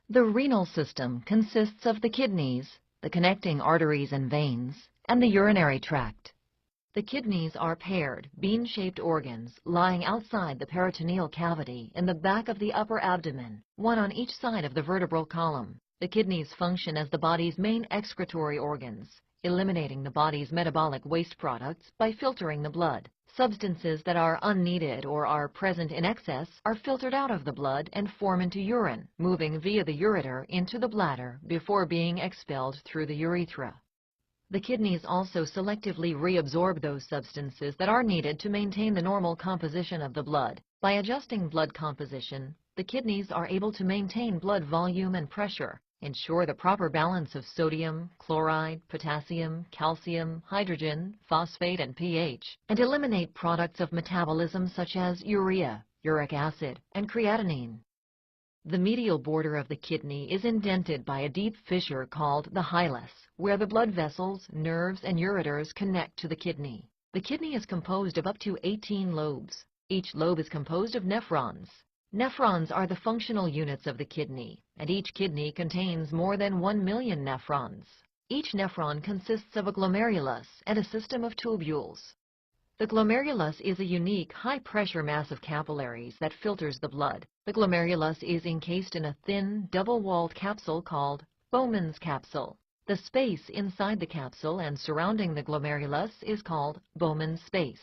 The renal system consists of the kidneys, the connecting arteries and veins, and the urinary tract. The kidneys are paired, bean-shaped organs lying outside the peritoneal cavity in the back of the upper abdomen, one on each side of the vertebral column. The kidneys function as the body's main excretory organs, eliminating the body's metabolic waste products by filtering the blood. Substances that are unneeded or are present in excess are filtered out of the blood and form into urine, moving via the ureter into the bladder before being expelled through the urethra. The kidneys also selectively reabsorb those substances that are needed to maintain the normal composition of the blood. By adjusting blood composition, the kidneys are able to maintain blood volume and pressure, ensure the proper balance of sodium, chloride, potassium, calcium, hydrogen, phosphate, and pH, and eliminate products of metabolism such as urea, uric acid, and creatinine. The medial border of the kidney is indented by a deep fissure called the hilus, where the blood vessels, nerves, and ureters connect to the kidney. The kidney is composed of up to 18 lobes. Each lobe is composed of nephrons. Nephrons are the functional units of the kidney, and each kidney contains more than 1 million nephrons. Each nephron consists of a glomerulus and a system of tubules. The glomerulus is a unique, high-pressure mass of capillaries that filters the blood. The glomerulus is encased in a thin, double-walled capsule called Bowman's capsule. The space inside the capsule and surrounding the glomerulus is called Bowman's space.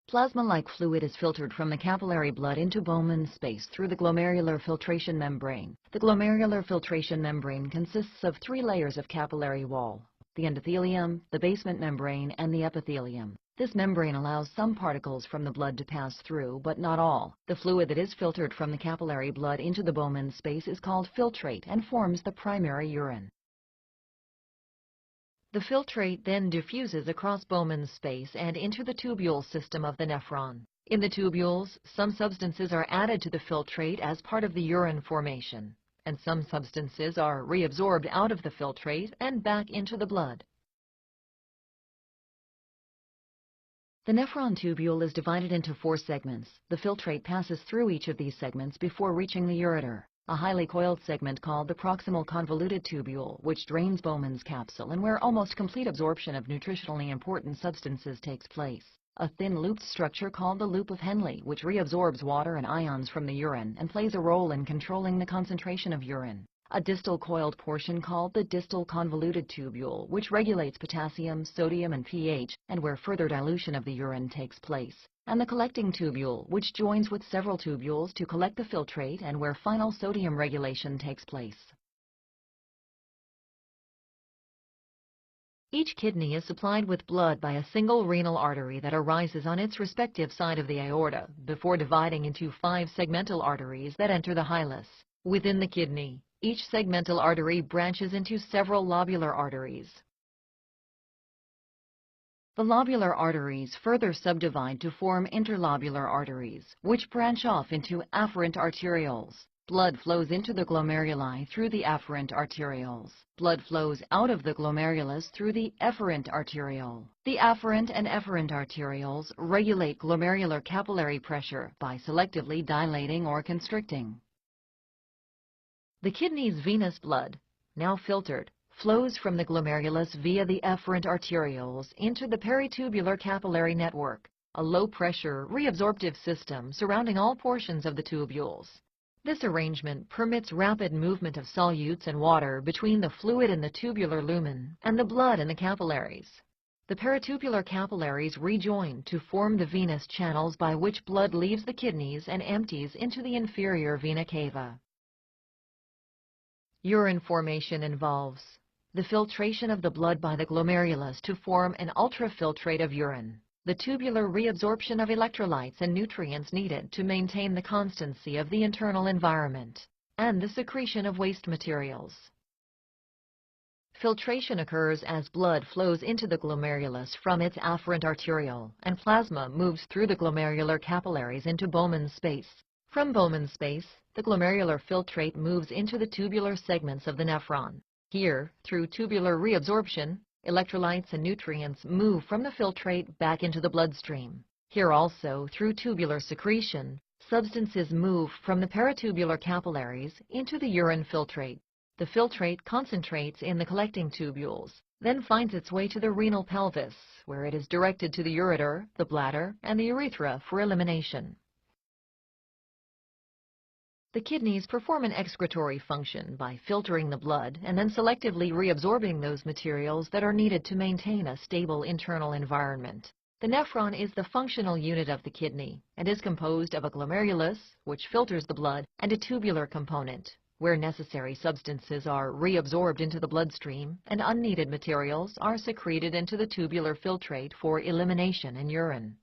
Plasma-like fluid is filtered from the capillary blood into Bowman's space through the glomerular filtration membrane. The glomerular filtration membrane consists of 3 layers of capillary wall: the endothelium, the basement membrane, and the epithelium. This membrane allows some particles from the blood to pass through, but not all. The fluid that is filtered from the capillary blood into the Bowman's space is called filtrate and forms the primary urine. The filtrate then diffuses across Bowman's space and into the tubule system of the nephron. In the tubules, some substances are added to the filtrate as part of the urine formation, and some substances are reabsorbed out of the filtrate and back into the blood. The nephron tubule is divided into 4 segments. The filtrate passes through each of these segments before reaching the ureter. A highly coiled segment called the proximal convoluted tubule, which drains Bowman's capsule and where almost complete absorption of nutritionally important substances takes place. A thin looped structure called the loop of Henle, which reabsorbs water and ions from the urine and plays a role in controlling the concentration of urine. A distal coiled portion called the distal convoluted tubule, which regulates potassium, sodium, and pH, and where further dilution of the urine takes place. And the collecting tubule, which joins with several tubules to collect the filtrate and where final sodium regulation takes place. Each kidney is supplied with blood by a single renal artery that arises on its respective side of the aorta before dividing into 5 segmental arteries that enter the hilus. Within the kidney, each segmental artery branches into several lobular arteries. The lobular arteries further subdivide to form interlobular arteries, which branch off into afferent arterioles. Blood flows into the glomeruli through the afferent arterioles. Blood flows out of the glomerulus through the efferent arteriole. The afferent and efferent arterioles regulate glomerular capillary pressure by selectively dilating or constricting. The kidney's venous blood, now filtered, flows from the glomerulus via the efferent arterioles into the peritubular capillary network, a low-pressure, reabsorptive system surrounding all portions of the tubules. This arrangement permits rapid movement of solutes and water between the fluid in the tubular lumen and the blood in the capillaries. The peritubular capillaries rejoin to form the venous channels by which blood leaves the kidneys and empties into the inferior vena cava. Urine formation involves the filtration of the blood by the glomerulus to form an ultrafiltrate of urine, the tubular reabsorption of electrolytes and nutrients needed to maintain the constancy of the internal environment, and the secretion of waste materials. Filtration occurs as blood flows into the glomerulus from its afferent arteriole, and plasma moves through the glomerular capillaries into Bowman's space. From Bowman's space, the glomerular filtrate moves into the tubular segments of the nephron. Here, through tubular reabsorption, electrolytes and nutrients move from the filtrate back into the bloodstream. Here also, through tubular secretion, Substances move from the peritubular capillaries into the urine filtrate. The filtrate concentrates in the collecting tubules, then finds its way to the renal pelvis, where it is directed to the ureter, the bladder, and the urethra for elimination. The kidneys perform an excretory function by filtering the blood and then selectively reabsorbing those materials that are needed to maintain a stable internal environment. The nephron is the functional unit of the kidney and is composed of a glomerulus, which filters the blood, and a tubular component, where necessary substances are reabsorbed into the bloodstream and unneeded materials are secreted into the tubular filtrate for elimination in urine.